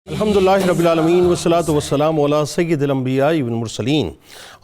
الحمدللہ رب العالمین والصلاة والسلام علی سید الانبیاء والمرسلین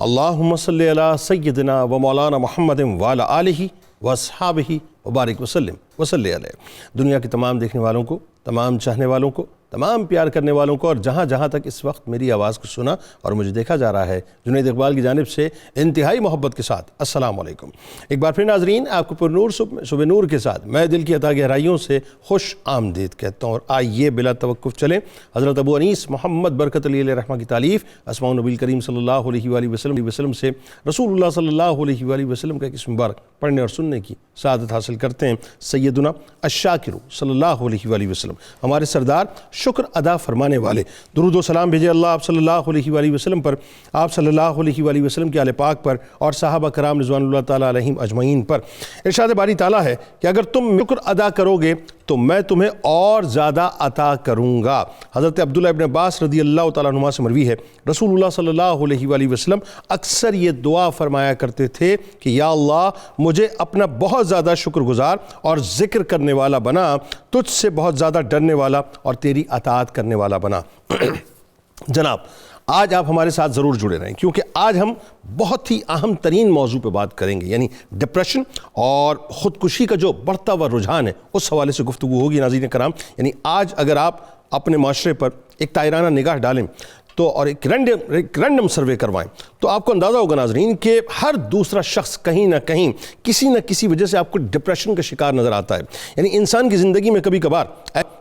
اللہم صلی علی سیدنا و مولانا محمد وعلی آلہ واصحابہ وبارک وسلم وصلی علیہ۔ دنیا کے تمام دیکھنے والوں کو، تمام چاہنے والوں کو، تمام پیار کرنے والوں کو اور جہاں جہاں تک اس وقت میری آواز کو سنا اور مجھے دیکھا جا رہا ہے، جنید اقبال کی جانب سے انتہائی محبت کے ساتھ السلام علیکم۔ ایک بار پھر ناظرین، آپ کو پر نور صبح نور کے ساتھ میں دل کی عطا گہرائیوں سے خوش آمدید کہتا ہوں، اور آئیے بلا توقف چلیں حضرت ابو انیس محمد برکت علی علیہ رحمہ کی تالیف اسماء النبی کریم صلی اللہ علیہ وآلہ وسلم سے رسول اللہ صلی اللہ علیہ وآلہ وسلم کا اسم مبارک پڑھنے اور سننے کی سعادت حاصل کرتے ہیں۔ سیدنا الشاکر صلی اللہ علیہ وآلہ وسلم، ہمارے سردار شکر ادا فرمانے والے، درود و سلام بھیجے اللہ آپ صلی اللہ علیہ وآلہ وسلم پر، آپ صلی اللہ علیہ وآلہ وسلم کے آل پاک پر اور صحابہ کرام رضوان اللہ تعالیٰ علیہم اجمعین پر۔ ارشاد باری تعالیٰ ہے کہ اگر تم شکر ادا کرو گے تو میں تمہیں اور زیادہ عطا کروں گا۔ حضرت عبداللہ ابن عباس رضی اللہ تعالیٰ عنہما سے مروی ہے، رسول اللہ صلی اللہ علیہ وآلہ وسلم اکثر یہ دعا فرمایا کرتے تھے کہ یا اللہ مجھے اپنا بہت زیادہ شکر گزار اور ذکر کرنے والا بنا، تجھ سے بہت زیادہ ڈرنے والا اور تیری اطاعت کرنے والا بنا۔ جناب، آج آپ ہمارے ساتھ ضرور جڑے رہیں، کیونکہ آج ہم بہت ہی اہم ترین موضوع پہ بات کریں گے، یعنی ڈپریشن اور خودکشی کا جو بڑھتا ہوا رجحان ہے اس حوالے سے گفتگو ہوگی۔ ناظرین کرام، یعنی آج اگر آپ اپنے معاشرے پر ایک تائرانہ نگاہ ڈالیں تو اور ایک رینڈم سروے کروائیں تو آپ کو اندازہ ہوگا ناظرین کہ ہر دوسرا شخص کہیں نہ کہیں کسی نہ کسی وجہ سے آپ کو ڈپریشن کا شکار نظر آتا ہے۔ یعنی انسان کی زندگی میں کبھی کبھار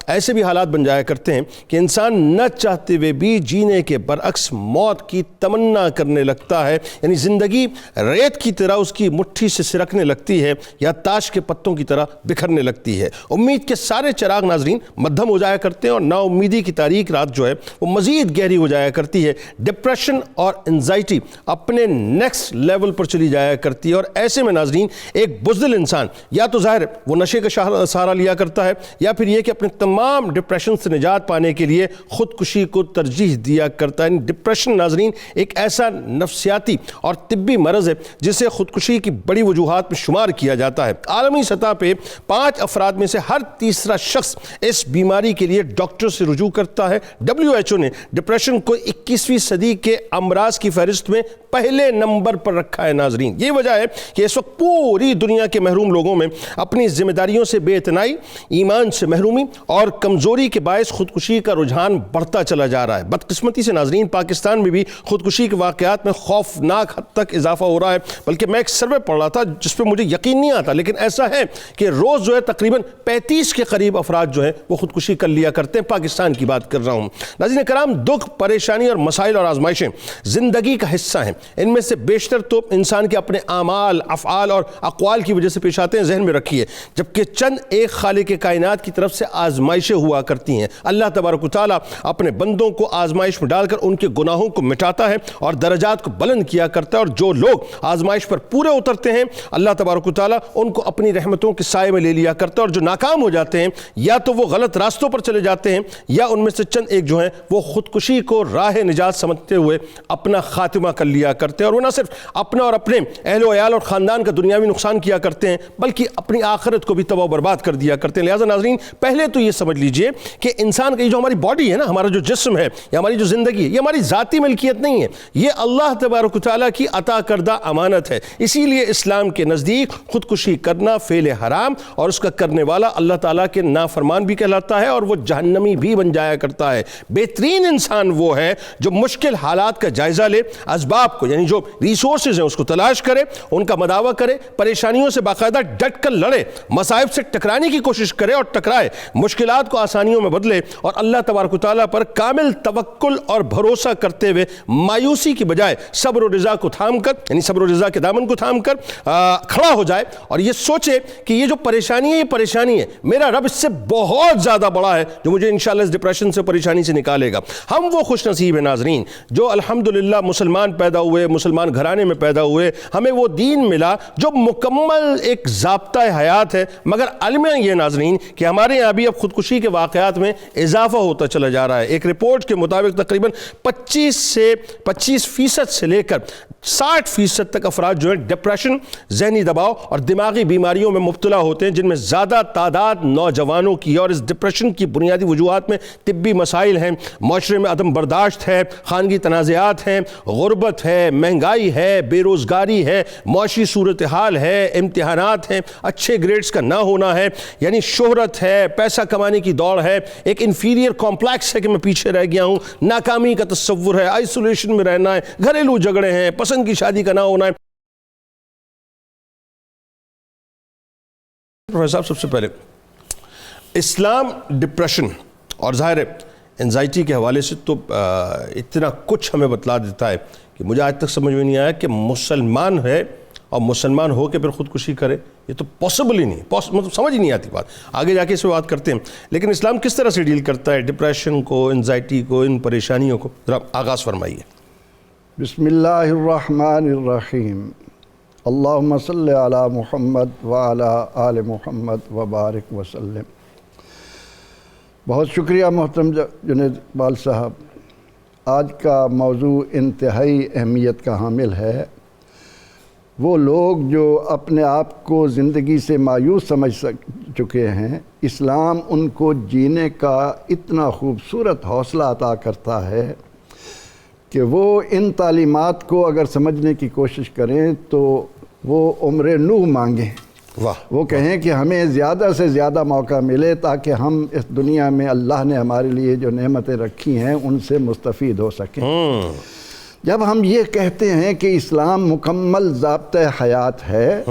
ایسے بھی حالات بن جایا کرتے ہیں کہ انسان نہ چاہتے ہوئے بھی جینے کے برعکس موت کی تمنا کرنے لگتا ہے، یعنی زندگی ریت کی طرح اس کی مٹھی سے سرکنے لگتی ہے یا تاش کے پتوں کی طرح بکھرنے لگتی ہے۔ امید کے سارے چراغ ناظرین مدھم ہو جایا کرتے ہیں اور نا امیدی کی تاریک رات جو ہے وہ مزید گہری ہو جایا کرتی ہے۔ ڈپریشن اور انزائٹی اپنے نیکسٹ لیول پر چلی جایا کرتی ہے، اور ایسے میں ناظرین ایک بزدل انسان یا تو ظاہر وہ نشے کا سہارا لیا کرتا ہے یا پھر یہ کہ اپنے تمام ڈپریشن سے نجات پانے کے لیے خودکشی کو ترجیح دیا کرتا ہے۔ ڈپریشن ناظرین ایک ایسا نفسیاتی اور طبی مرض ہے جسے خودکشی کی بڑی وجوہات میں شمار کیا جاتا ہے۔ عالمی سطح پہ 5 افراد میں سے ہر تیسرا شخص اس بیماری کے لیے ڈاکٹر سے رجوع کرتا ہے۔ WHO نے ڈپریشن کو 21ویں صدی کے امراض کی فہرست میں پہلے نمبر پر رکھا ہے۔ ناظرین یہ وجہ ہے کہ اس وقت پوری دنیا کے محروم لوگوں میں اپنی ذمہ داریوں سے بے اعتنائی، ایمان سے محرومی اور کمزوری کے باعث خودکشی کا رجحان بڑھتا چلا جا رہا ہے۔ بدقسمتی سے ناظرین پاکستان میں بھی خودکشی کے واقعات میں خوفناک حد تک اضافہ ہو رہا ہے، بلکہ میں ایک سروے پڑھ رہا تھا جس پہ مجھے یقین نہیں آتا، لیکن ایسا ہے کہ روز جو ہے تقریباً 35 کے قریب افراد جو ہیں وہ خودکشی کر لیا کرتے ہیں۔ پاکستان کی بات کر رہا ہوں۔ ناظرین کرام، دکھ، پریشانی اور مسائل اور آزمائشیں زندگی کا حصہ ہیں۔ ان میں سے بیشتر تو انسان کے اپنے اعمال، افعال اور اقوال کی وجہ سے پیش آتے ہیں، ذہن میں رکھیے، جبکہ چند ایک خالق کائنات کی طرف سے آزمائشیں ہوا کرتی ہیں۔ اللہ تبارک و تعالیٰ اپنے بندوں کو آزمائش میں ڈال کر ان کے گناہوں کو مٹاتا ہے اور درجات کو بلند کیا کرتا ہے، اور جو لوگ آزمائش پر پورے اترتے ہیں اللہ تبارک و تعالیٰ ان کو اپنی رحمتوں کے سائے میں لے لیا کرتا ہے، اور جو ناکام ہو جاتے ہیں یا تو وہ غلط راستوں پر چلے جاتے ہیں یا ان میں سے چند ایک جو ہیں وہ خودکشی کو راہ نجات سمجھتے ہوئے اپنا خاتمہ کر لیا کرتے ہیں، اور وہ نہ صرف اپنا اور اپنے اہل و عیال اور خاندان کا دنیاوی نقصان کیا کرتے ہیں بلکہ اپنی آخرت کو بھی تباہ و برباد کر دیا کرتے ہیں۔ لہٰذا ناظرین پہلے تو یہ سمجھ لیجئے کہ انسان کا یہ جو ہماری باڈی ہے نا، ہمارا جو جسم ہے یا ہماری جو زندگی ہے، یہ ہماری ذاتی ملکیت نہیں ہے، یہ اللہ تبارک و تعالیٰ کی عطا کردہ امانت ہے۔ اسی لیے اسلام کے نزدیک خودکشی کرنا فعل حرام اور اس کا کرنے والا اللہ تعالیٰ کے نافرمان بھی کہلاتا ہے اور وہ جہنمی بھی بن جایا کرتا ہے۔ بہترین انسان وہ ہے جو مشکل حالات کا جائزہ لے، اسباب کو یعنی جو ریسورسز ہیں اس کو تلاش کرے، ان کا مداوع کرے، پریشانیوں سے باقاعدہ ڈٹ کر لڑے، مصائب سے ٹکرانے کی کوشش کرے اور ٹکرائے، مشکلات کو آسانیوں میں بدلے اور اللہ تبارک و تعالیٰ پر کامل توکل اور بھروسہ کرتے ہوئے مایوسی کی بجائے صبر و رضا کو تھام کر یعنی صبر و رضا کے دامن کو تھام کر کھڑا ہو جائے اور یہ سوچے کہ یہ جو پریشانی ہے یہ پریشانی ہے، میرا رب اس سے بہت زیادہ بڑا ہے جو مجھے انشاءاللہ اس ڈپریشن سے پریشانی سے نکالے گا۔ ہم وہ خوش نصیب ہیں ناظرین جو الحمدللہ مسلمان پیدا ہوئے، مسلمان گھرانے میں پیدا ہوئے، ہمیں وہ دین ملا جو مکمل ایک ضابطہ حیات ہے، مگر علم یہ ناظرین کہ ہمارے یہاں بھی اب خودکشی خودکشی کے واقعات میں اضافہ ہوتا چلا جا رہا ہے۔ ایک رپورٹ کے مطابق تقریباً 25% سے لے کر 60% تک افراد جو ہیں ڈپریشن، ذہنی دباؤ اور دماغی بیماریوں میں مبتلا ہوتے ہیں، جن میں زیادہ تعداد نوجوانوں کی۔ اور اس ڈپریشن کی بنیادی وجوہات میں طبی مسائل ہیں، معاشرے میں عدم برداشت ہے، خانگی تنازعات ہیں، غربت ہے، مہنگائی ہے، بے روزگاری ہے، معاشی صورتحال ہے، امتحانات ہیں، اچھے گریڈز کا نہ ہونا ہے، یعنی شہرت ہے، پیسہ کمانے کی دوڑ ہے، ایک انفیریئر کمپلیکس ہے کہ میں پیچھے رہ گیا ہوں، ناکامی کا تصور ہے، آئسولیشن میں رہنا ہے، گھریلو جھگڑے ہیں، پسند کی شادی کا نہ ہونا ہے۔ پروفیسر صاحب، سب سے پہلے اسلام ڈپریشن اور ظاہر ہے انزائٹی کے حوالے سے تو اتنا کچھ ہمیں بتلا دیتا ہے کہ مجھے آج تک سمجھ میں نہیں آیا کہ مسلمان ہے اور مسلمان ہو کے پھر خودکشی کرے، یہ تو پاسبل ہی نہیں، مطلب سمجھ ہی نہیں آتی بات۔ آگے جا کے اس پہ بات کرتے ہیں، لیکن اسلام کس طرح سے ڈیل کرتا ہے ڈپریشن کو، انزائٹی کو، ان پریشانیوں کو؟ ذرا آغاز فرمائیے۔ بسم اللہ الرحمن الرحیم، اللہم صلی علی محمد وعلی آل محمد وبارک وسلم۔ بہت شکریہ محترم جنید اقبال صاحب۔ آج کا موضوع انتہائی اہمیت کا حامل ہے۔ وہ لوگ جو اپنے آپ کو زندگی سے مایوس سمجھ چکے ہیں، اسلام ان کو جینے کا اتنا خوبصورت حوصلہ عطا کرتا ہے کہ وہ ان تعلیمات کو اگر سمجھنے کی کوشش کریں تو وہ عمر نوح مانگیں، وہ کہیں کہ ہمیں زیادہ سے زیادہ موقع ملے تاکہ ہم اس دنیا میں اللہ نے ہمارے لیے جو نعمتیں رکھی ہیں ان سے مستفید ہو سکیں۔ جب ہم یہ کہتے ہیں کہ اسلام مکمل ضابطۂ حیات ہے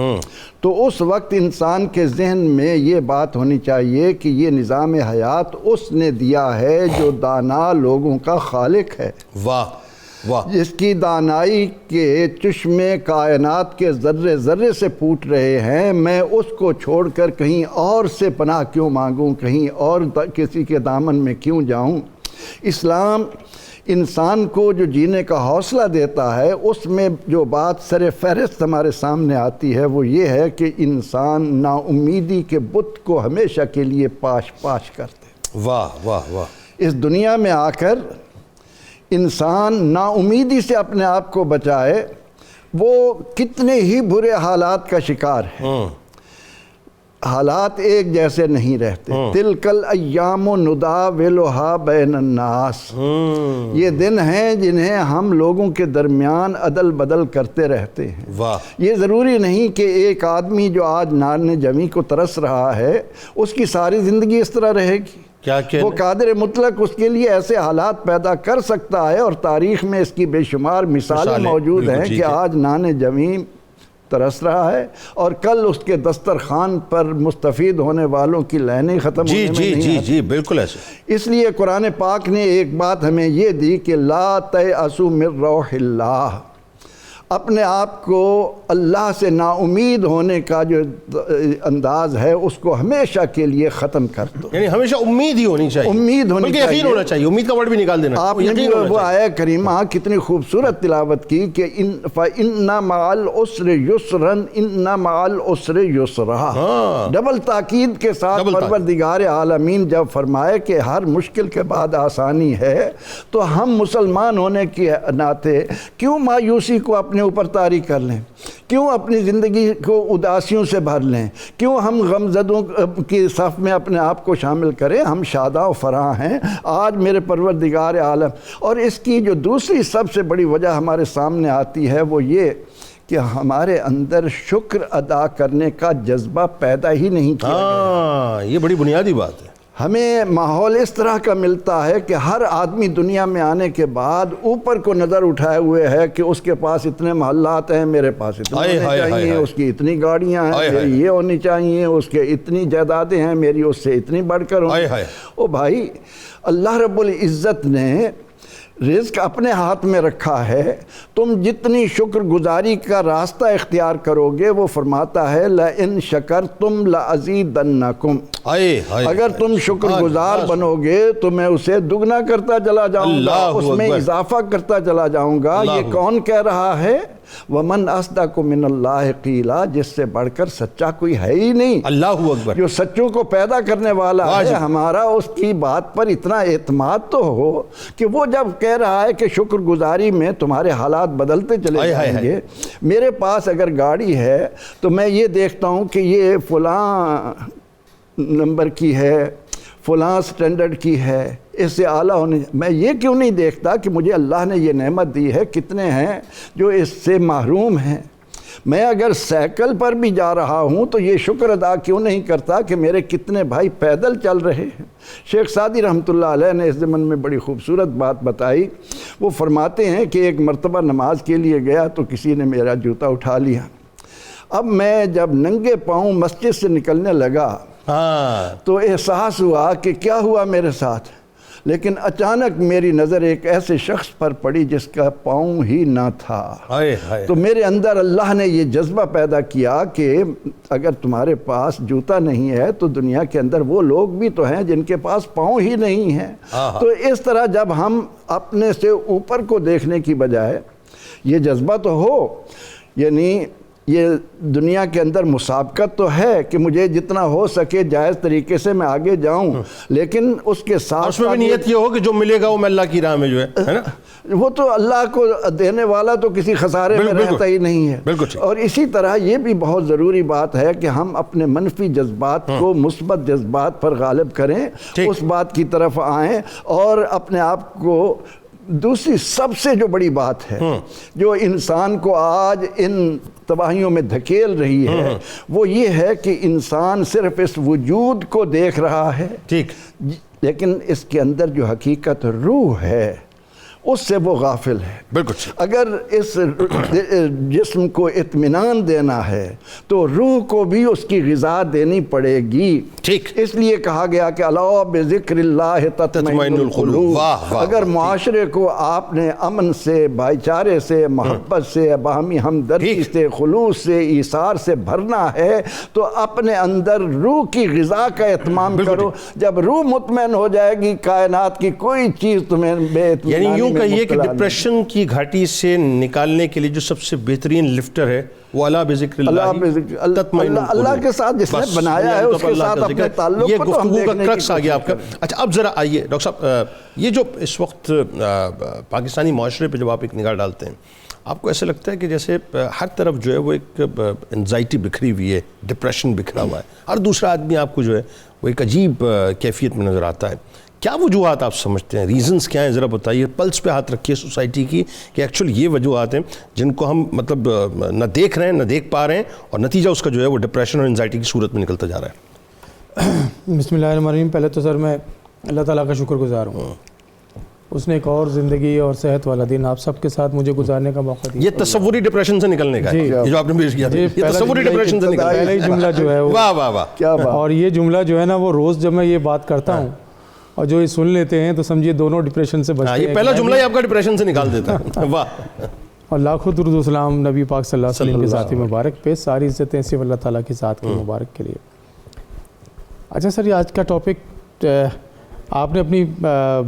تو اس وقت انسان کے ذہن میں یہ بات ہونی چاہیے کہ یہ نظام حیات اس نے دیا ہے جو دانا لوگوں کا خالق ہے، جس کی دانائی کے چشمے کائنات کے ذرے ذرے سے پھوٹ رہے ہیں۔ میں اس کو چھوڑ کر کہیں اور سے پناہ کیوں مانگوں، کہیں اور کسی کے دامن میں کیوں جاؤں؟ اسلام انسان کو جو جینے کا حوصلہ دیتا ہے، اس میں جو بات سر فہرست ہمارے سامنے آتی ہے وہ یہ ہے کہ انسان نا امیدی کے بت کو ہمیشہ کے لیے پاش پاش کرتے۔ واہ واہ واہ۔ اس دنیا میں آ کر انسان نا امیدی سے اپنے آپ کو بچائے، وہ کتنے ہی برے حالات کا شکار ہے۔ حالات ایک جیسے نہیں رہتے۔ تلک الایام نداولھا بین الناس، یہ دن ہیں جنہیں ہم لوگوں کے درمیان عدل بدل کرتے رہتے ہیں۔ یہ ضروری نہیں کہ ایک آدمی جو آج نان جمی کو ترس رہا ہے اس کی ساری زندگی اس طرح رہے گی۔ وہ قادر مطلق اس کے لیے ایسے حالات پیدا کر سکتا ہے، اور تاریخ میں اس کی بے شمار مثالیں موجود ہیں کہ آج نان جمی ترس رہا ہے اور کل اس کے دسترخوان پر مستفید ہونے والوں کی لائنیں ختم ہونے میں نہیں آتی۔ جی بالکل ایسے۔ اس لیے قرآن پاک نے ایک بات ہمیں یہ دی کہ لا تیأسوا من روح اللہ، اپنے آپ کو اللہ سے نا امید ہونے کا جو انداز ہے اس کو ہمیشہ کے لیے ختم کر دو۔ یعنی ہمیشہ امید ہی ہونی چاہیے، امید ہونی چاہیے، یقین ہونا چاہیے، امید کا ورڈ بھی نکال دینا۔ آپ نے وہ آیت کریمہ کتنی خوبصورت تلاوت کی کہ فَإِنَّ مَعَ الْعُسْرِ يُسْرًا إِنَّ مَعَ الْعُسْرِ يُسْرًا، ڈبل تاکید کے ساتھ پروردگار عالمین جب فرمائے کہ ہر مشکل کے بعد آسانی ہے، تو ہم مسلمان ہونے کے ناطے کیوں مایوسی کو اپنے اوپر طاری کر لیں؟ کیوں اپنی زندگی کو اداسیوں سے بھر لیں؟ کیوں ہم غمزدوں کی صف میں اپنے آپ کو شامل کریں؟ ہم شاداں و فراں ہیں آج میرے پروردگار عالم۔ اور اس کی جو دوسری سب سے بڑی وجہ ہمارے سامنے آتی ہے وہ یہ کہ ہمارے اندر شکر ادا کرنے کا جذبہ پیدا ہی نہیں کیا گیا۔ یہ بڑی بنیادی بات ہے۔ ہمیں ماحول اس طرح کا ملتا ہے کہ ہر آدمی دنیا میں آنے کے بعد اوپر کو نظر اٹھائے ہوئے ہے کہ اس کے پاس اتنے محلات ہیں، میرے پاس اتنے ہونے چاہیے، اس کی اتنی گاڑیاں ہیں، میری یہ ہونی چاہیے، اس کے اتنی جائیدادیں ہیں، میری اس سے اتنی بڑھ کر ہوں۔ او بھائی، اللہ رب العزت نے رزق اپنے ہاتھ میں رکھا ہے، تم جتنی شکر گزاری کا راستہ اختیار کرو گے وہ فرماتا ہے لَإِن شَكَرْتُمْ لَأَزِيدَنَّكُمْ، اگر تم شکر گزار بنو گے تو میں اسے دگنا کرتا چلا جاؤں گا، اس میں اضافہ کرتا چلا جاؤں گا۔ یہ کون کہہ رہا ہے؟ ومن اصدق من اللہ قیلا، جس سے بڑھ کر سچا کوئی ہے ہی نہیں۔ اللہ اکبر۔ جو سچوں کو پیدا کرنے والا ہے، ہمارا اس کی بات پر اتنا اعتماد تو ہو کہ وہ جب کہہ رہا ہے کہ شکر گزاری میں تمہارے حالات بدلتے چلے جائیں گے۔ میرے پاس اگر گاڑی ہے تو میں یہ دیکھتا ہوں کہ یہ فلاں نمبر کی ہے، فلاں سٹینڈرڈ کی ہے، اس سے اعلیٰ ہونے، میں یہ کیوں نہیں دیکھتا کہ مجھے اللہ نے یہ نعمت دی ہے، کتنے ہیں جو اس سے محروم ہیں۔ میں اگر سائیکل پر بھی جا رہا ہوں تو یہ شکر ادا کیوں نہیں کرتا کہ میرے کتنے بھائی پیدل چل رہے ہیں۔ شیخ سعدی رحمۃ اللہ علیہ نے اس ضمن میں بڑی خوبصورت بات بتائی۔ وہ فرماتے ہیں کہ ایک مرتبہ نماز کے لیے گیا تو کسی نے میرا جوتا اٹھا لیا۔ اب میں جب ننگے پاؤں مسجد سے نکلنے لگا تو احساس ہوا کہ کیا ہوا میرے ساتھ، لیکن اچانک میری نظر ایک ایسے شخص پر پڑی جس کا پاؤں ہی نہ تھا۔ تو میرے اندر اللہ نے یہ جذبہ پیدا کیا کہ اگر تمہارے پاس جوتا نہیں ہے تو دنیا کے اندر وہ لوگ بھی تو ہیں جن کے پاس پاؤں ہی نہیں ہیں۔ تو اس طرح جب ہم اپنے سے اوپر کو دیکھنے کی بجائے، یہ جذبہ تو ہو، یعنی یہ دنیا کے اندر مسابقت تو ہے کہ مجھے جتنا ہو سکے جائز طریقے سے میں آگے جاؤں، لیکن اس کے ساتھ اس میں بھی نیت یہ ہو کہ جو ملے گا وہ میں اللہ کی راہ میں جو ہے نا، وہ تو اللہ کو دینے والا تو کسی خسارے میں رہتا ہی نہیں ہے۔ اور اسی طرح یہ بھی بہت ضروری بات ہے کہ ہم اپنے منفی جذبات کو مثبت جذبات پر غالب کریں، اس بات کی طرف آئیں، اور اپنے آپ کو دوسری سب سے جو بڑی بات ہے جو انسان کو آج ان تباہیوں میں دھکیل رہی ہے، وہ یہ ہے کہ انسان صرف اس وجود کو دیکھ رہا ہے، لیکن اس کے اندر جو حقیقت روح ہے اس سے وہ غافل ہے۔ بالکل۔ اگر اس جسم کو اطمینان دینا ہے تو روح کو بھی اس کی غذا دینی پڑے گی۔ اس لیے کہا گیا کہ الا بذکر اللہ تطمئن القلوب۔ اگر معاشرے کو آپ نے امن سے، بھائی چارے سے، محبت سے، باہمی ہمدردی سے، خلوص سے، ایثار سے بھرنا ہے تو اپنے اندر روح کی غذا کا اہتمام کرو۔ جب روح مطمئن ہو جائے گی، کائنات کی کوئی چیز تمہیں بے اطمینانی کہیے کہ ڈپریشن کی گھاٹی سے نکالنے کے لیے جو سب سے بہترین لفٹر ہے وہ الا بذکر اللہ تطمئن القلوب۔ اللہ کے ساتھ جس نے بنایا ہے اس کے ساتھ اپنے تعلق یہ کو تو ہم گفتگو کا دیکھنے کرکس آ گیا آپ کا۔ اچھا اب ذرا آئیے ڈاکٹر صاحب، یہ جو اس وقت پاکستانی معاشرے پہ جب آپ ایک نگاہ ڈالتے ہیں، آپ کو ایسا لگتا ہے کہ جیسے ہر طرف جو ہے وہ ایک انزائٹی بکھری ہوئی ہے، ڈپریشن بکھرا ہوا ہے، ہر دوسرا آدمی آپ کو جو ہے وہ ایک عجیب کیفیت میں نظر آتا ہے؟ کیا وجوہات آپ سمجھتے ہیں، ریزنز کیا ہیں؟ ذرا بتائیے، پلس پہ ہاتھ رکھیے سوسائٹی کی کہ ایکچوئل یہ وجوہات ہیں جن کو ہم مطلب نہ دیکھ رہے ہیں، نہ دیکھ پا رہے ہیں، اور نتیجہ اس کا جو ہے وہ ڈپریشن اور انزائٹی کی صورت میں نکلتا جا رہا ہے۔ بسم اللہ الرحمن الرحیم۔ پہلے تو سر میں اللہ تعالیٰ کا شکر گزار ہوں، اس نے ایک اور زندگی اور صحت والا دن آپ سب کے ساتھ مجھے گزارنے کا موقع دیا۔ یہ تصوری ڈپریشن سے نکلنے کا ہے یہ جو آپ نے پیش کیا، یہ تصوری ڈپریشن سے نکلنے کا پہلا ہی جملہ جو ہے واہ واہ واہ کیا بات۔ اور یہ جملہ جو ہے نا وہ روز جب میں یہ بات کرتا ہوں اور جو یہ سن لیتے ہیں تو سمجھیے دونوں ڈپریشن سے بچتے ہیں۔ یہ پہلا جملہ ہی آپ کا ڈپریشن سے نکال دیتا ہے۔ واہ۔ اور لاکھوں درود و سلام نبی پاک صلی اللہ علیہ وسلم کے ذاتی مبارک پہ، ساری عزتیں صرف اللہ تعالیٰ کی ذات کے مبارک کے لیے۔ اچھا سر، یہ آج کا ٹاپک آپ نے اپنی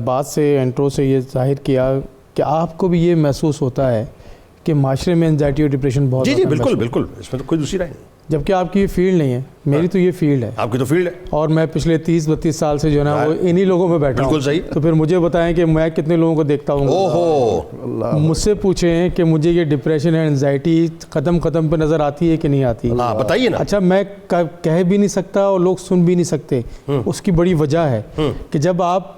بات سے، انٹرو سے یہ ظاہر کیا کہ آپ کو بھی یہ محسوس ہوتا ہے کہ معاشرے میں انزائٹی اور ڈپریشن بہت جی بالکل بالکل، اس میں تو کوئی دوسری رائے نہیں، جبکہ آپ کی یہ فیلڈ نہیں ہے، میری تو یہ فیلڈ ہے۔ آپ کی تو فیلڈ ہے، اور میں پچھلے 30-32 سال سے جو ہے نا وہ انہی لوگوں میں بیٹھا ہوں۔ بالکل صحیح۔ تو پھر مجھے بتائیں کہ میں کتنے لوگوں کو دیکھتا ہوں، مجھ سے پوچھیں کہ مجھے یہ ڈپریشن ہے، انزائٹی قدم پہ نظر آتی ہے کہ نہیں آتی؟ بتائیے نا۔ اچھا میں کہہ بھی نہیں سکتا اور لوگ سن بھی نہیں سکتے، اس کی بڑی وجہ ہے کہ جب آپ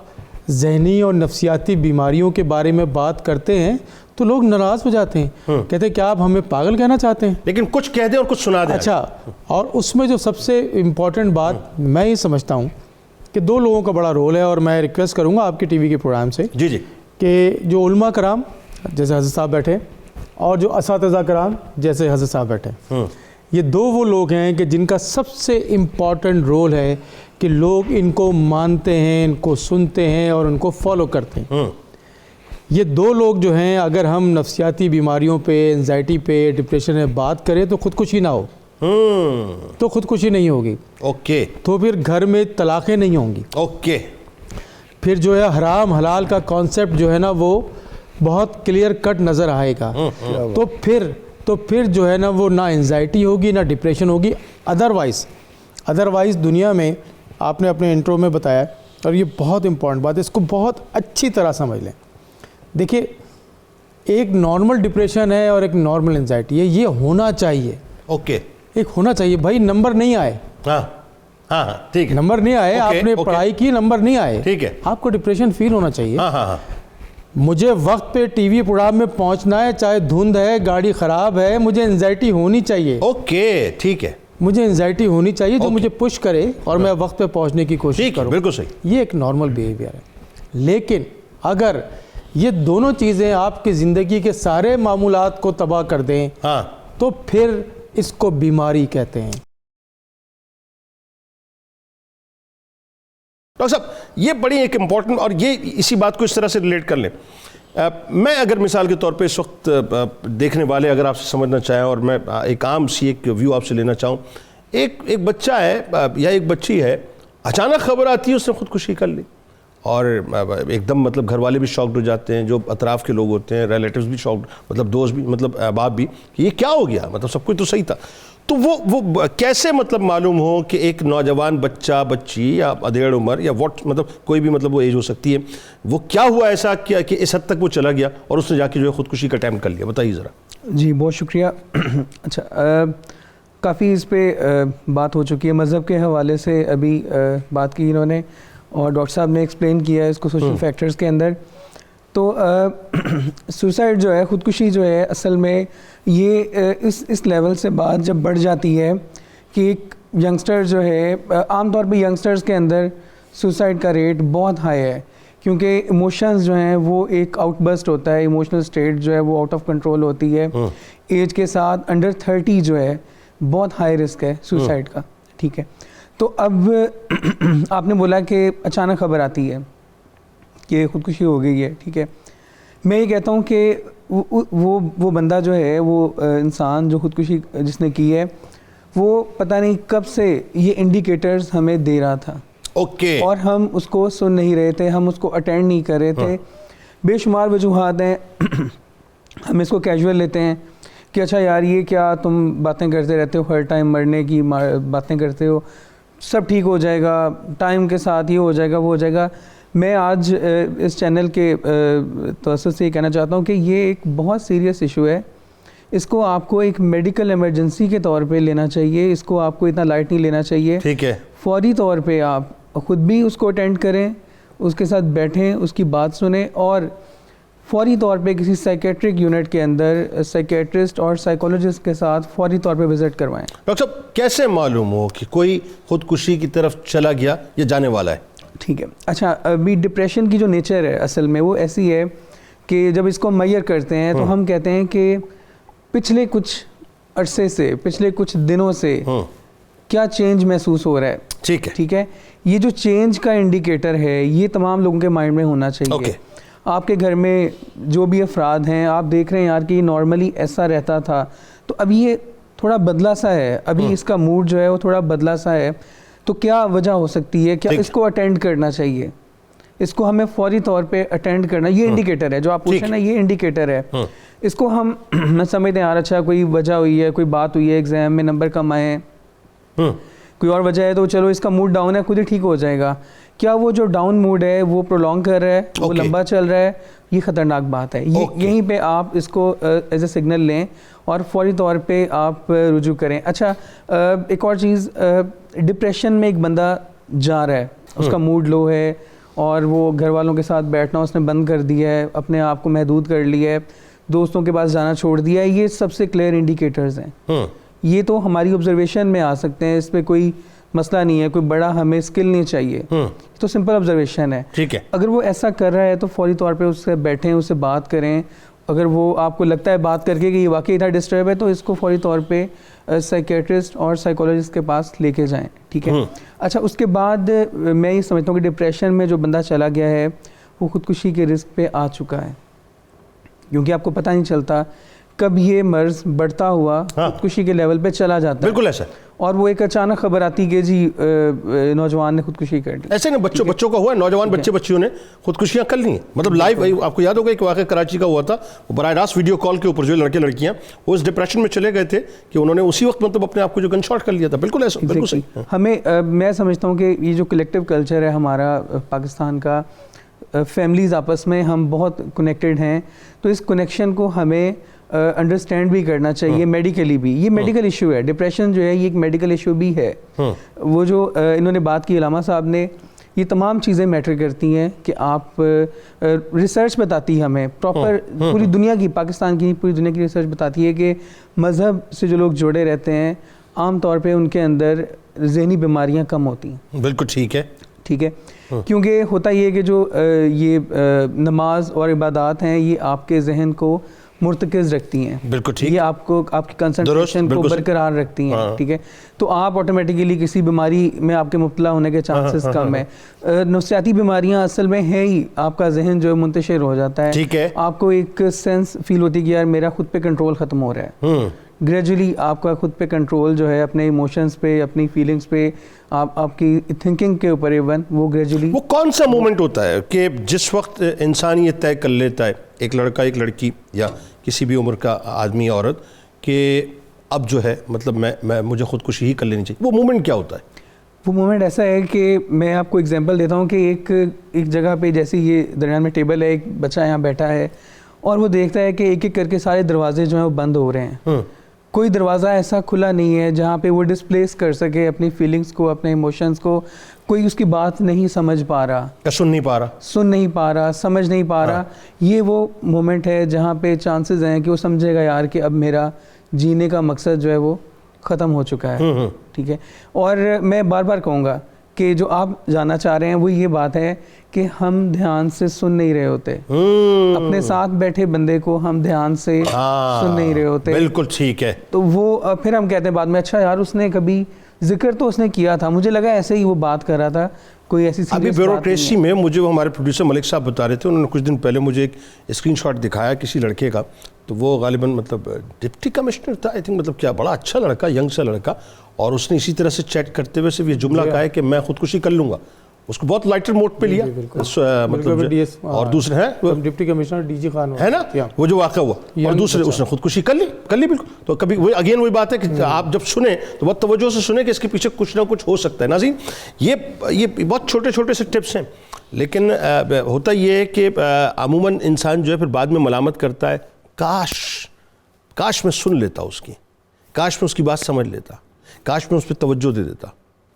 ذہنی اور نفسیاتی بیماریوں کے بارے میں بات کرتے ہیں تو لوگ ناراض ہو جاتے ہیں، کہتے ہیں کیا آپ ہمیں پاگل کہنا چاہتے ہیں؟ لیکن کچھ کہہ دیں اور کچھ سنا دیں۔ اچھا، اور اس میں جو سب سے امپورٹنٹ بات میں یہ سمجھتا ہوں کہ دو لوگوں کا بڑا رول ہے، اور میں ریکویسٹ کروں گا آپ کے ٹی وی کے پروگرام سے جی کہ جو علماء کرام جیسے حضرت صاحب بیٹھے اور جو اساتذہ کرام جیسے حضرت صاحب بیٹھے، یہ دو وہ لوگ ہیں کہ جن کا سب سے امپورٹنٹ رول ہے کہ لوگ ان کو مانتے ہیں، ان کو سنتے ہیں اور ان کو فالو کرتے ہیں۔ یہ دو لوگ جو ہیں، اگر ہم نفسیاتی بیماریوں پہ، انزائٹی پہ، ڈپریشن میں بات کریں تو خودکشی نہ ہو تو خودکشی نہیں ہوگی، اوکے، تو پھر گھر میں طلاقیں نہیں ہوں گی، اوکے، پھر جو ہے حرام حلال کا کانسیپٹ جو ہے نا وہ بہت کلیئر کٹ نظر آئے گا، تو پھر تو پھر جو ہے نا وہ نہ انزائٹی ہوگی نہ ڈپریشن ہوگی. ادروائز دنیا میں آپ نے اپنے انٹرو میں بتایا, اور یہ بہت امپورٹنٹ بات ہے, اس کو بہت اچھی طرح سمجھ لیں. دیکھیے ایک نارمل ڈپریشن ہے اور ایک نارمل انزائٹی ہے, یہ ہونا چاہیے. اوکے, ایک ہونا چاہیے بھائی. نمبر نہیں آئے, ہاں ہاں ٹھیک ہے, نمبر نہیں آئے, آپ نے پڑھائی کی, نمبر نہیں آئے, ٹھیک ہے, آپ کو ڈپریشن فیل ہونا چاہیے. ہاں ہاں ہاں, مجھے وقت پہ ٹی وی پروگرام میں پہنچنا ہے, چاہے دھند ہے, گاڑی خراب ہے, مجھے انزائٹی ہونی چاہیے. اوکے ٹھیک ہے, مجھے انزائٹی ہونی چاہیے جو مجھے پش کرے اور میں وقت پہ پہنچنے کی کوشش کروں. بالکل صحیح, یہ ایک نارمل بیہیویئر ہے. لیکن اگر یہ دونوں چیزیں آپ کی زندگی کے سارے معمولات کو تباہ کر دیں, ہاں, تو پھر اس کو بیماری کہتے ہیں. ڈاکٹر صاحب یہ بڑی ایک امپورٹنٹ, اور یہ اسی بات کو اس طرح سے ریلیٹ کر لیں. میں اگر مثال کے طور پہ اس وقت دیکھنے والے اگر آپ سے سمجھنا چاہیں, اور میں ایک عام سی ایک ویو آپ سے لینا چاہوں, ایک بچہ ہے یا ایک بچی ہے, اچانک خبر آتی ہے اس نے خودکشی کر لی, اور ایک دم مطلب گھر والے بھی شاکڈ ہو جاتے ہیں, جو اطراف کے لوگ ہوتے ہیں, ریلیٹیوز بھی شاکڈ, مطلب دوست بھی, مطلب باپ بھی, کہ یہ کیا ہو گیا, مطلب سب کچھ تو صحیح تھا. تو وہ کیسے مطلب معلوم ہو کہ ایک نوجوان بچہ بچی یا ادھیڑ عمر یا واٹ, مطلب کوئی بھی مطلب وہ ایج ہو سکتی ہے, وہ کیا ہوا ایسا کیا کہ اس حد تک وہ چلا گیا اور اس نے جا کے جو ہے خودکشی کا اٹیمپٹ کر لیا؟ بتائیے ذرا. جی بہت شکریہ. اچھا, کافی اس پہ بات ہو چکی ہے. مذہب کے حوالے سے ابھی بات کی انہوں نے, اور ڈاکٹر صاحب نے ایکسپلین کیا ہے اس کو سوشل فیکٹرز کے اندر. تو سوسائڈ جو ہے, خودکشی جو ہے, اصل میں یہ اس لیول سے بات جب بڑھ جاتی ہے کہ ایک ینگسٹر جو ہے, عام طور پہ ینگسٹرز کے اندر سوسائڈ کا ریٹ بہت ہائی ہے, کیونکہ ایموشنز جو ہیں وہ ایک آؤٹ برسٹ ہوتا ہے, ایموشنل اسٹیٹ جو ہے وہ آؤٹ آف کنٹرول ہوتی ہے. ایج کے ساتھ انڈر 30 جو ہے بہت ہائی رسک ہے سوسائڈ کا. ٹھیک ہے, تو اب آپ نے بولا کہ اچانک خبر آتی ہے کہ خودکشی ہو گئی ہے. ٹھیک ہے, میں یہ کہتا ہوں کہ وہ بندہ جو ہے, وہ انسان جو خودکشی جس نے کی ہے, وہ پتہ نہیں کب سے یہ انڈیکیٹرز ہمیں دے رہا تھا. اوکے, اور ہم اس کو سن نہیں رہے تھے, ہم اس کو اٹینڈ نہیں کر رہے تھے. بے شمار وجوہات ہیں, ہم اس کو کیجول لیتے ہیں کہ اچھا یار یہ کیا تم باتیں کرتے رہتے ہو, ہر ٹائم مرنے کی باتیں کرتے ہو, سب ٹھیک ہو جائے گا, ٹائم کے ساتھ یہ ہو جائے گا, وہ ہو جائے گا. میں آج اس چینل کے توسط سے یہ کہنا چاہتا ہوں کہ یہ ایک بہت سیریس ایشو ہے. اس کو آپ کو ایک میڈیکل ایمرجنسی کے طور پہ لینا چاہیے, اس کو آپ کو اتنا لائٹ نہیں لینا چاہیے. ٹھیک ہے, فوری طور پہ آپ خود بھی اس کو اٹینڈ کریں, اس کے ساتھ بیٹھیں, اس کی بات سنیں, اور فوری طور پہ کسی سائیکیٹرک یونٹ کے اندر سائیکیٹرسٹ اور سائیکولوجسٹ کے ساتھ فوری طور پہ وزٹ کروائیں. ڈاکٹر صاحب کیسے معلوم ہو کہ کوئی خودکشی کی طرف چلا گیا یا جانے والا ہے؟ ٹھیک ہے, اچھا, ابھی ڈپریشن کی جو نیچر ہے اصل میں وہ ایسی ہے کہ جب اس کو میئر کرتے ہیں تو ہم کہتے ہیں کہ پچھلے کچھ عرصے سے, پچھلے کچھ دنوں سے کیا چینج محسوس ہو رہا ہے. ٹھیک ہے, ٹھیک ہے, یہ جو چینج کا انڈیکیٹر ہے یہ تمام لوگوں کے مائنڈ میں ہونا چاہیے. آپ کے گھر میں جو بھی افراد ہیں, آپ دیکھ رہے ہیں یار کہ یہ نارملی ایسا رہتا تھا, تو ابھی یہ تھوڑا بدلا سا ہے, ابھی اس کا موڈ جو ہے وہ تھوڑا بدلا سا ہے, تو کیا وجہ ہو سکتی ہے, کیا اس کو اٹینڈ کرنا چاہیے, اس کو ہمیں فوری طور پہ اٹینڈ کرنا. یہ انڈیکیٹر ہے جو آپ پوچھ رہے ہیں نا, یہ انڈیکیٹر ہے. اس کو ہم سمجھتے ہیں یار اچھا کوئی وجہ ہوئی ہے, کوئی بات ہوئی ہے, ایگزام میں نمبر کم آئے ہیں, کوئی اور وجہ ہے, تو چلو اس کا موڈ ڈاؤن ہے, خود ہی ٹھیک ہو جائے گا. کیا وہ جو ڈاؤن موڈ ہے وہ پرولونگ کر رہا ہے, وہ لمبا چل رہا ہے, یہ خطرناک بات ہے. یہیں پہ آپ اس کو ایز اے سگنل لیں اور فوری طور پہ آپ رجوع کریں. اچھا, ایک اور چیز, ڈپریشن میں ایک بندہ جا رہا ہے, اس کا موڈ لو ہے, اور وہ گھر والوں کے ساتھ بیٹھنا اس نے بند کر دیا ہے, اپنے آپ کو محدود کر لیا ہے, دوستوں کے پاس جانا چھوڑ دیا ہے, یہ سب سے کلیئر انڈیکیٹرز ہیں. یہ تو ہماری آبزرویشن میں آ سکتے ہیں, اس پہ کوئی مسئلہ نہیں ہے, کوئی بڑا ہمیں اسکل نہیں چاہیے, تو سمپل آبزرویشن ہے. ٹھیک ہے, اگر وہ ایسا کر رہا ہے تو فوری طور پہ اس سے بیٹھیں, اس سے بات کریں. اگر وہ آپ کو لگتا ہے بات کر کے کہ یہ واقعی اتنا ڈسٹرب ہے, تو اس کو فوری طور پہ سائیکیٹرسٹ اور سائیکولوجسٹ کے پاس لے کے جائیں. ٹھیک ہے, اچھا, اس کے بعد میں یہ سمجھتا ہوں کہ ڈپریشن میں جو بندہ چلا گیا ہے وہ خودکشی کے رسک پہ آ چکا ہے, کیونکہ آپ کو پتہ نہیں چلتا کب یہ مرض بڑھتا ہوا خودکشی کے لیول پہ چلا جاتا ہے. بالکل ایسا. اور وہ ایک اچانک خبر آتی کہ جی نوجوان نے خودکشی کر لی. ایسے نا بچوں کا ہوا ہے, نوجوان بچیوں نے خودکشیاں کر لی ہیں, مطلب لائیو. آپ کو یاد ہوگا ایک واقعہ کراچی کا ہوا تھا, وہ براہ راست ویڈیو کال کے اوپر جو لڑکے لڑکیاں وہ اس ڈپریشن میں چلے گئے تھے کہ انہوں نے اسی وقت مطلب اپنے آپ کو جو گن شاٹ کر لیا تھا. بالکل ایسا, بالکل صحیح. ہمیں میں سمجھتا ہوں کہ یہ جو کلیکٹیو کلچر ہے ہمارا پاکستان کا, فیملیز آپس میں ہم بہت کنیکٹڈ ہیں, تو اس کنیکشن کو ہمیں انڈرسٹینڈ بھی کرنا چاہیے میڈیکلی بھی. یہ میڈیکل ایشو ہے, ڈپریشن جو ہے یہ ایک میڈیکل ایشو بھی ہے. وہ جو انہوں نے بات کی علامہ صاحب نے, یہ تمام چیزیں میٹر کرتی ہیں کہ آپ ریسرچ بتاتی ہے ہمیں پراپر, پوری دنیا کی, پاکستان کی پوری دنیا کی ریسرچ بتاتی ہے کہ مذہب سے جو لوگ جڑے رہتے ہیں عام طور پہ ان کے اندر ذہنی بیماریاں کم ہوتی ہیں. بالکل ٹھیک ہے, ٹھیک ہے, کیونکہ ہوتا یہ ہے کہ جو یہ نماز اور عبادات ہیں یہ آپ کے ذہن کو مرتکز رکھتی ہیں. بالکل ٹھیک, یہ آپ کو آپ کی کنسنٹریشن کو برقرار رکھتی ہیں. ٹھیک ہے, تو آپ آٹومیٹیکلی کسی بیماری میں آپ کے مبتلا ہونے کے چانسز کم ہیں. نفسیاتی بیماریاں اصل میں ہے ہی آپ کا ذہن جو منتشر ہو جاتا ہے. ٹھیک ہے, آپ کو ایک سینس فیل ہوتی ہے کہ یار میرا خود پہ کنٹرول ختم ہو رہا ہے. گریجولی آپ کا خود پہ کنٹرول جو ہے اپنے ایموشنز پہ, اپنی فیلنگز پہ, آپ کی تھنکنگ کے اوپر ایون, وہ گریجولی. وہ کون سا مومنٹ ہوتا ہے کہ جس وقت انسان یہ طے کر لیتا ہے, ایک لڑکا ایک لڑکی یا کسی بھی عمر کا آدمی عورت, کہ اب جو ہے مطلب میں مجھے خودکشی ہی کر لینی چاہیے, وہ مومنٹ کیا ہوتا ہے؟ وہ مومنٹ ایسا ہے کہ میں آپ کو ایگزامپل دیتا ہوں کہ ایک جگہ پہ جیسے یہ درمیان میں ٹیبل ہے, ایک بچہ یہاں بیٹھا ہے اور وہ دیکھتا ہے کہ ایک ایک کر کے سارے دروازے جو ہیں وہ بند ہو رہے ہیں. کوئی دروازہ ایسا کھلا نہیں ہے جہاں پہ وہ ڈسپلیس کر سکے اپنی فیلنگز کو, اپنے ایموشنز کو. کوئی اس کی بات نہیں سمجھ پا رہا, سن نہیں پا رہا, سمجھ نہیں پا رہا. یہ وہ مومنٹ ہے جہاں پہ چانسز ہیں کہ وہ سمجھے گا یار کہ اب میرا جینے کا مقصد جو ہے وہ ختم ہو چکا ہے. ٹھیک ہے, اور میں بار بار کہوں گا کہ جو آپ جاننا چاہ رہے ہیں وہ یہ بات ہے کہ ہم دھیان سے سن نہیں رہے ہوتے. اپنے ساتھ بیٹھے بندے کو ہم دھیان سے سن نہیں رہے ہوتے. بالکل ٹھیک ہے. تو وہ پھر ہم کہتے ہیں بعد میں اچھا یار اس نے کبھی ذکر تو اس نے کیا تھا, مجھے لگا ایسے ہی وہ بات کر رہا تھا, کوئی ایسی ابھی بیوروکریسی میں مجھے وہ ہمارے پروڈیوسر ملک صاحب بتا رہے تھے, انہوں نے کچھ دن پہلے مجھے ایک اسکرین شاٹ دکھایا کسی لڑکے کا, تو وہ غالباً مطلب ڈپٹی کمشنر تھا آئی تھنک, مطلب کیا بڑا اچھا لڑکا, ینگ سا لڑکا, اور اس نے اسی طرح سے چیٹ کرتے ہوئے صرف یہ جملہ کہا ہے کہ میں خودکشی کر لوں گا. اس کو بہت لائٹر موڈ پہ لیا مطلب, اور دوسرے ہیں deputy commissioner D G Khan ہے نا, وہ جو واقعہ ہوا, اور دوسرے اس نے خودکشی کر لی بالکل. تو کبھی وہ اگین وہی بات ہے کہ آپ جب سنیں تو بہت توجہ سے سنیں کہ اس کے پیچھے کچھ نہ کچھ ہو سکتا ہے. ناظرین, یہ بہت چھوٹے چھوٹے سے ٹپس ہیں, لیکن ہوتا یہ ہے کہ عموماً انسان جو ہے پھر بعد میں ملامت کرتا ہے, کاش میں سن لیتا اس کی, کاش میں اس کی بات سمجھ لیتا, کاش میں اس پہ توجہ دے دیتا,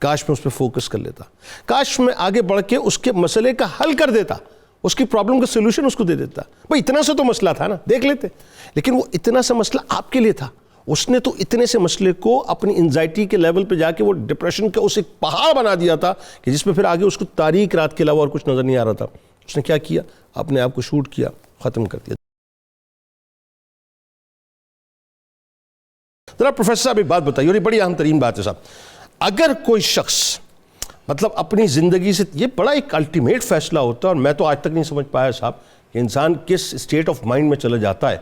کاش میں اس پہ فوکس کر لیتا, کاش میں آگے بڑھ کے اس کے مسئلے کا حل کر دیتا, اس کی پرابلم کا سولوشن اس کو دے دیتا. بھائی اتنا سا تو مسئلہ تھا نا, دیکھ لیتے. لیکن وہ اتنا سا مسئلہ آپ کے لیے تھا, اس نے تو اتنے سے مسئلے کو اپنی انزائٹی کے لیول پہ جا کے وہ ڈپریشن کا اسے پہاڑ بنا دیا تھا کہ جس میں پھر آگے اس کو تاریک رات کے علاوہ اور کچھ نظر نہیں آ رہا تھا. اس نے کیا کیا, اپنے آپ کو شوٹ کیا, ختم کر دیا. ذرا پروفیسر صاحب ایک بات بتائیے, اور یہ بڑی اہم ترین بات ہے صاحب, اگر کوئی شخص مطلب اپنی زندگی سے, یہ بڑا ایک الٹیمیٹ فیصلہ ہوتا ہے, اور میں تو آج تک نہیں سمجھ پایا صاحب کہ انسان کس اسٹیٹ آف مائنڈ میں چلا جاتا ہے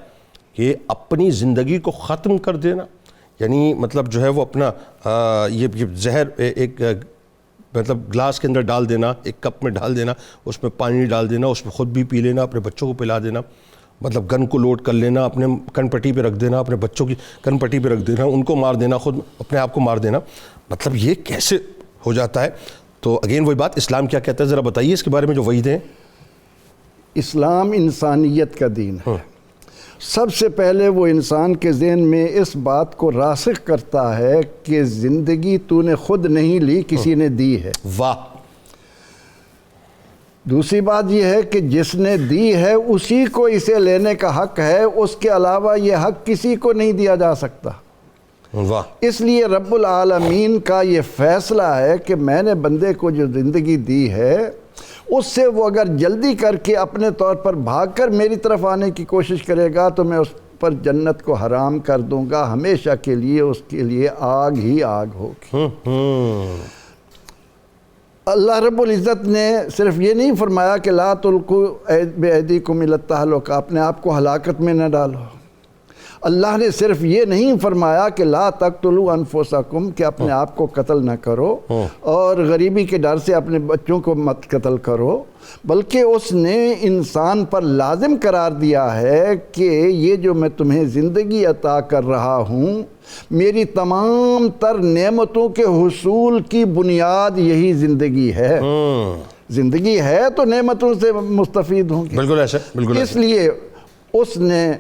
کہ اپنی زندگی کو ختم کر دینا, یعنی مطلب جو ہے وہ اپنا یہ زہر ایک مطلب گلاس کے اندر ڈال دینا, ایک کپ میں ڈال دینا, اس میں پانی ڈال دینا, اس میں خود بھی پی لینا, اپنے بچوں کو پلا دینا, مطلب گن کو لوڈ کر لینا, اپنے کن پٹی پہ رکھ دینا, اپنے بچوں کی کن پٹی پہ رکھ دینا, ان کو مار دینا, خود اپنے آپ کو مار دینا. مطلب یہ کیسے ہو جاتا ہے؟ تو اگین وہی بات, اسلام کیا کہتا ہے, ذرا بتائیے اس کے بارے میں جو وعید ہیں. اسلام انسانیت کا دین ہے. سب سے پہلے وہ انسان کے ذہن میں اس بات کو راسخ کرتا ہے کہ زندگی تو نے خود نہیں لی, کسی نے دی ہے. واہ. دوسری بات یہ ہے کہ جس نے دی ہے اسی کو اسے لینے کا حق ہے, اس کے علاوہ یہ حق کسی کو نہیں دیا جا سکتا. واہ. اس لیے رب العالمین کا یہ فیصلہ ہے کہ میں نے بندے کو جو زندگی دی ہے اس سے وہ اگر جلدی کر کے اپنے طور پر بھاگ کر میری طرف آنے کی کوشش کرے گا تو میں اس پر جنت کو حرام کر دوں گا, ہمیشہ کے لیے اس کے لیے آگ ہی آگ ہوگی. اللہ رب العزت نے صرف یہ نہیں فرمایا کہ لا تلقوا بایدیکم الی التہلکہ, اپنے آپ کو ہلاکت میں نہ ڈالو. اللہ نے صرف یہ نہیں فرمایا کہ لا تقتلوا انفسکم کہ اپنے آپ کو قتل نہ کرو اور غریبی کے ڈر سے اپنے بچوں کو مت قتل کرو، بلکہ اس نے انسان پر لازم قرار دیا ہے کہ یہ جو میں تمہیں زندگی عطا کر رہا ہوں، میری تمام تر نعمتوں کے حصول کی بنیاد یہی زندگی ہے۔ زندگی ہے تو نعمتوں سے مستفید ہوں گے۔ بالکل ایسا، بالکل اس لیے اس نے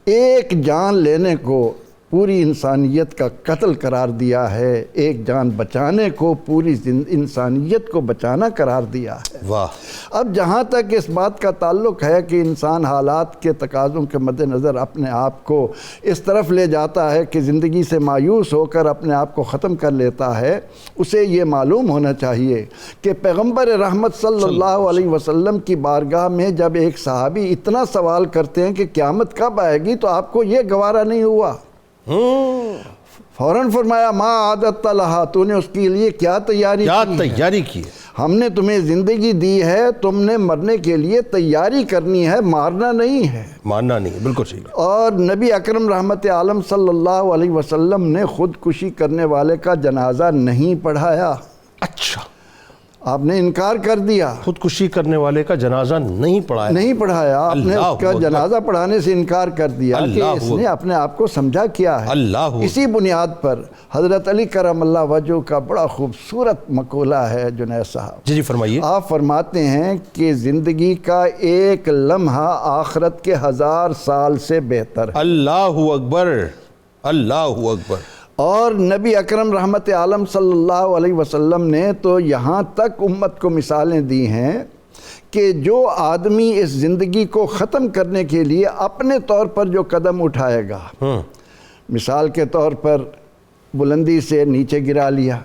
ایک جان لینے کو پوری انسانیت کا قتل قرار دیا ہے، ایک جان بچانے کو پوری انسانیت کو بچانا قرار دیا ہے۔ واہ۔ اب جہاں تک اس بات کا تعلق ہے کہ انسان حالات کے تقاضوں کے مد نظر اپنے آپ کو اس طرف لے جاتا ہے کہ زندگی سے مایوس ہو کر اپنے آپ کو ختم کر لیتا ہے، اسے یہ معلوم ہونا چاہیے کہ پیغمبر رحمت صلی اللہ علیہ وسلم کی بارگاہ میں جب ایک صحابی اتنا سوال کرتے ہیں کہ قیامت کب آئے گی تو آپ کو یہ گوارا نہیں ہوا، فوراً فرمایا ما عادت لہا، تو نے اس کے لیے کیا تیاری کی؟ ہم نے تمہیں زندگی دی ہے، تم نے مرنے کے لیے تیاری کرنی ہے، مارنا نہیں ہے، مارنا نہیں، بالکل صحیح۔ اور نبی اکرم رحمت عالم صلی اللہ علیہ وسلم نے خودکشی کرنے والے کا جنازہ نہیں پڑھایا۔ اچھا، آپ نے انکار کر دیا، خودکشی کرنے والے کا جنازہ نہیں پڑھایا، آپ نے اس کا جنازہ پڑھانے سے انکار کر دیا کہ اس نے اپنے آپ کو سمجھا کیا ہے۔ اسی بنیاد پر حضرت علی کرم اللہ وجہہ کا بڑا خوبصورت مقولہ ہے جنید صاحب۔ جی فرمائیے۔ آپ فرماتے ہیں کہ زندگی کا ایک لمحہ آخرت کے 1000 سال سے بہتر ہے۔ اللہ اکبر، اللہ اکبر۔ اور نبی اکرم رحمت عالم صلی اللہ علیہ وسلم نے تو یہاں تک امت کو مثالیں دی ہیں کہ جو آدمی اس زندگی کو ختم کرنے کے لیے اپنے طور پر جو قدم اٹھائے گا، مثال کے طور پر بلندی سے نیچے گرا لیا،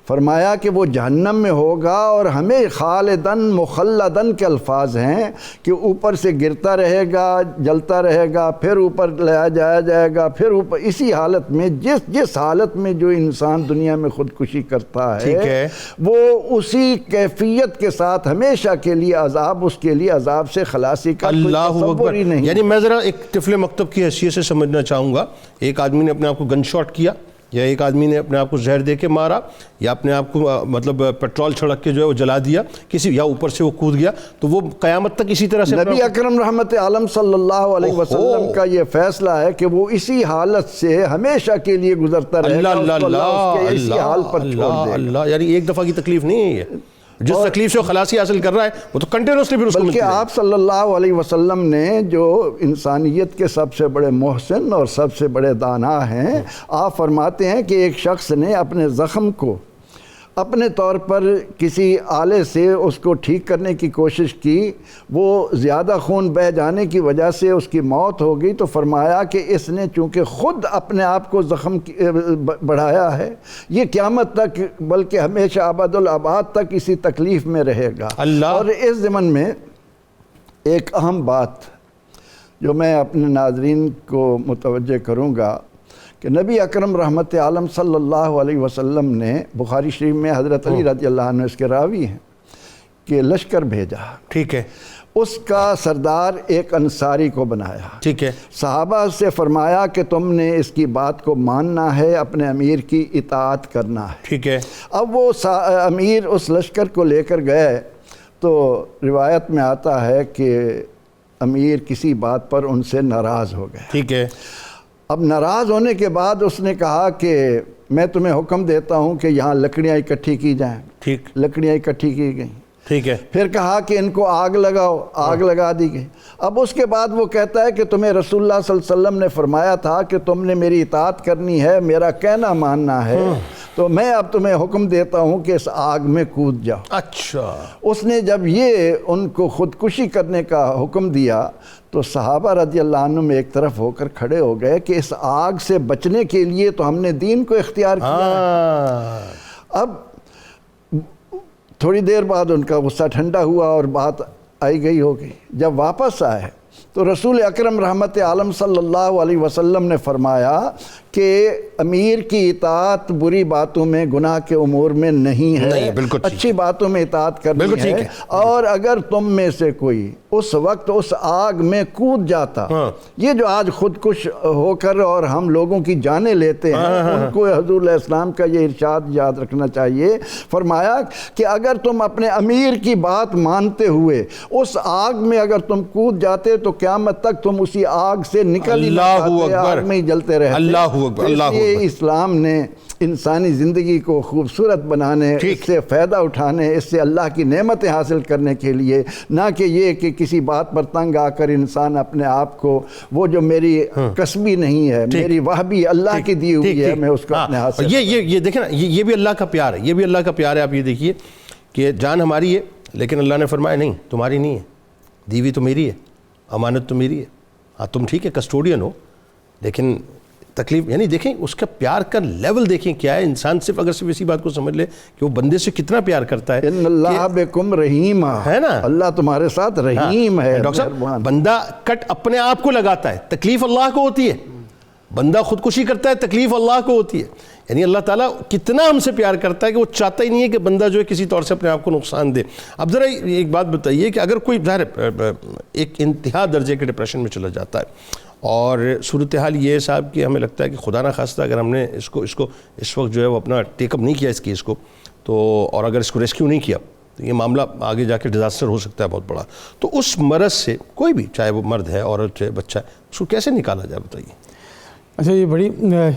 فرمایا کہ وہ جہنم میں ہوگا، اور ہمیں خالدن مخلدن کے الفاظ ہیں کہ اوپر سے گرتا رہے گا، جلتا رہے گا، پھر اوپر لایا جائے گا، پھر اوپر، اسی حالت میں جس حالت میں جو انسان دنیا میں خودکشی کرتا ہے وہ اسی کیفیت کے ساتھ ہمیشہ کے لیے عذاب، اس کے لیے عذاب سے خلاصی کا کوئی تصور ہی نہیں۔ یعنی میں ذرا ایک طفل مکتب کی حیثیت سے سمجھنا چاہوں گا، ایک آدمی نے اپنے آپ کو گن شاٹ کیا، یا ایک آدمی نے اپنے آپ کو زہر دے کے مارا، یا اپنے آپ کو مطلب پیٹرول چھڑک کے جو ہے وہ جلا دیا کسی، یا اوپر سے وہ کود گیا، تو وہ قیامت تک اسی طرح سے نبی اکرم رحمت عالم صلی اللہ علیہ وسلم کا یہ فیصلہ ہے کہ وہ اسی حالت سے ہمیشہ کے لیے گزرتا رہے گا، اس کے اسی حال پر چھوڑ دے گا۔ اللہ، یعنی ایک دفعہ کی تکلیف نہیں ہے یہ، جس تکلیف سے وہ خلاصی حاصل کر رہا ہے وہ تو کنٹینیوسلی پھر اس کو ملتی ہے۔ بلکہ آپ صلی اللہ علیہ وسلم نے جو انسانیت کے سب سے بڑے محسن اور سب سے بڑے دانا ہیں، آپ فرماتے ہیں کہ ایک شخص نے اپنے زخم کو اپنے طور پر کسی آلے سے اس کو ٹھیک کرنے کی کوشش کی، وہ زیادہ خون بہہ جانے کی وجہ سے اس کی موت ہو گئی، تو فرمایا کہ اس نے چونکہ خود اپنے آپ کو زخم بڑھایا ہے، یہ قیامت تک بلکہ ہمیشہ ابد الاباد تک اسی تکلیف میں رہے گا۔ اور اس ضمن میں ایک اہم بات جو میں اپنے ناظرین کو متوجہ کروں گا کہ نبی اکرم رحمت عالم صلی اللہ علیہ وسلم نے بخاری شریف میں حضرت علی رضی اللہ عنہ اس کے راوی ہیں کہ لشکر بھیجا، ٹھیک ہے، اس کا سردار ایک انصاری کو بنایا، ٹھیک ہے، صحابہ سے فرمایا کہ تم نے اس کی بات کو ماننا ہے، اپنے امیر کی اطاعت کرنا ہے، ٹھیک ہے۔ اب وہ امیر اس لشکر کو لے کر گئے تو روایت میں آتا ہے کہ امیر کسی بات پر ان سے ناراض ہو گئے، ٹھیک ہے۔ اب ناراض ہونے کے بعد اس نے کہا کہ میں تمہیں حکم دیتا ہوں کہ یہاں لکڑیاں اکٹھی کی جائیں، ٹھیک، لکڑیاں اکٹھی کی گئیں، ٹھیک ہے۔ پھر کہا کہ ان کو آگ لگاؤ، آگ لگا دی گئی۔ اب اس کے بعد وہ کہتا ہے کہ تمہیں رسول اللہ صلی اللہ علیہ وسلم نے فرمایا تھا کہ تم نے میری اطاعت کرنی ہے، میرا کہنا ماننا ہے، تو میں اب تمہیں حکم دیتا ہوں کہ اس آگ میں کود جاؤ۔ اچھا، اس نے جب یہ ان کو خودکشی کرنے کا حکم دیا تو صحابہ رضی اللہ عنہ میں ایک طرف ہو کر کھڑے ہو گئے کہ اس آگ سے بچنے کے لیے تو ہم نے دین کو اختیار کیا ہے۔ اب تھوڑی دیر بعد ان کا غصہ ٹھنڈا ہوا اور بات آئی گئی ہو گئی۔ جب واپس آئے تو رسول اکرم رحمت عالم صلی اللہ علیہ وسلم نے فرمایا کہ امیر کی اطاعت بری باتوں میں، گناہ کے امور میں نہیں ہے، اچھی باتوں میں اطاعت کرنی ہے۔ اور اگر تم میں سے کوئی اس وقت اس آگ میں کود جاتا، یہ جو آج خودکش ہو کر اور ہم لوگوں کی جانیں لیتے ہیں، ان کو حضور علیہ السلام کا یہ ارشاد یاد رکھنا چاہیے۔ فرمایا کہ اگر تم اپنے امیر کی بات مانتے ہوئے اس آگ میں اگر تم کود جاتے تو قیامت تک تم اسی آگ سے نکل ہی نہ پاتے، آگ میں ہی جلتے رہتے۔ اس لیے اسلام نے انسانی زندگی کو خوبصورت بنانے، اس سے فائدہ اٹھانے، اس سے اللہ کی نعمتیں حاصل کرنے کے لیے، نہ کہ یہ کہ کسی بات پر تنگ آ کر انسان اپنے آپ کو وہ جو میری کسبی نہیں ہے، میری وہ بھی اللہ کی دی ہوئی ہے، میں اس کو اپنے ہاتھ سے۔ یہ دیکھیں نا، یہ بھی اللہ کا پیار ہے، یہ بھی اللہ کا پیار ہے۔ آپ یہ دیکھیے کہ جان ہماری ہے، لیکن اللہ نے فرمایا نہیں، تمہاری نہیں ہے، دیوی تو میری ہے، امانت تو میری ہے۔ ہاں تم ٹھیک ہے کسٹوڈین ہو، لیکن تکلیف، یعنی دیکھیں اس کا پیار کا لیول دیکھیں کیا ہے۔ انسان صرف اگر صرف اسی بات کو سمجھ لے کہ وہ بندے سے کتنا پیار کرتا ہے، ان اللہ بکم رحیم ہے نا، اللہ تمہارے ساتھ رحیم ہے۔ ڈاکٹر صاحب، بندہ کٹ اپنے آپ کو لگاتا ہے، تکلیف اللہ کو ہوتی ہے۔ بندہ خودکشی کرتا ہے، تکلیف اللہ کو ہوتی ہے۔ یعنی اللہ تعالیٰ کتنا ہم سے پیار کرتا ہے کہ وہ چاہتا ہی نہیں ہے کہ بندہ جو ہے کسی طور سے اپنے آپ کو نقصان دے۔ اب ذرا ایک بات بتائیے کہ اگر کوئی ظاہر ایک انتہا درجے کے ڈپریشن میں چلا جاتا ہے، اور صورتحال یہ ہے صاحب کہ ہمیں لگتا ہے کہ خدا نہ خواستہ اگر ہم نے اس کو اس وقت جو ہے وہ اپنا ٹیک اپ نہیں کیا اس کیس کو، تو اور اگر اس کو ریسکیو نہیں کیا تو یہ معاملہ آگے جا کے ڈیزاسٹر ہو سکتا ہے بہت بڑا۔ تو اس مرض سے کوئی بھی، چاہے وہ مرد ہے، عورت ہے، بچہ ہے، اس کو کیسے نکالا جائے بتائیے؟ اچھا، یہ بڑی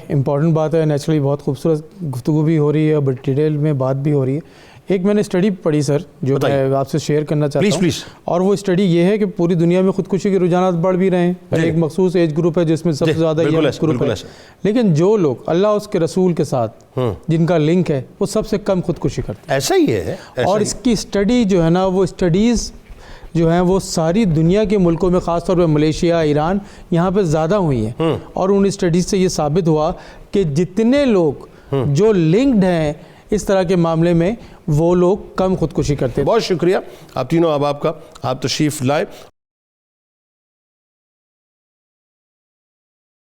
امپورٹنٹ بات ہے، نیچرلی بہت خوبصورت گفتگو بھی ہو رہی ہے، بڑی ڈیٹیل میں بات بھی ہو رہی ہے۔ ایک میں نے اسٹڈی پڑھی سر، جو میں آپ سے شیئر کرنا چاہتا ہوں، اور وہ اسٹڈی یہ ہے کہ پوری دنیا میں خودکشی کے رجحانات بڑھ بھی رہے ہیں، ایک مخصوص ایج گروپ ہے جس میں سب سے زیادہ یہ گروپ ہے، لیکن جو لوگ اللہ اس کے رسول کے ساتھ جن کا لنک ہے وہ سب سے کم خودکشی کرتے ہیں۔ ایسا ہی ہے، اور اس کی اسٹڈی جو ہے نا، وہ اسٹڈیز جو ہیں وہ ساری دنیا کے ملکوں میں، خاص طور پہ ملیشیا، ایران، یہاں پہ زیادہ ہوئی ہیں۔ اور ان اسٹڈیز سے یہ ثابت ہوا کہ جتنے لوگ جو لنکڈ ہیں اس طرح کے معاملے میں، وہ لوگ کم خودکشی کرتے ہیں۔ بہت شکریہ آپ تینوں احباب کا، آپ تشریف لائے۔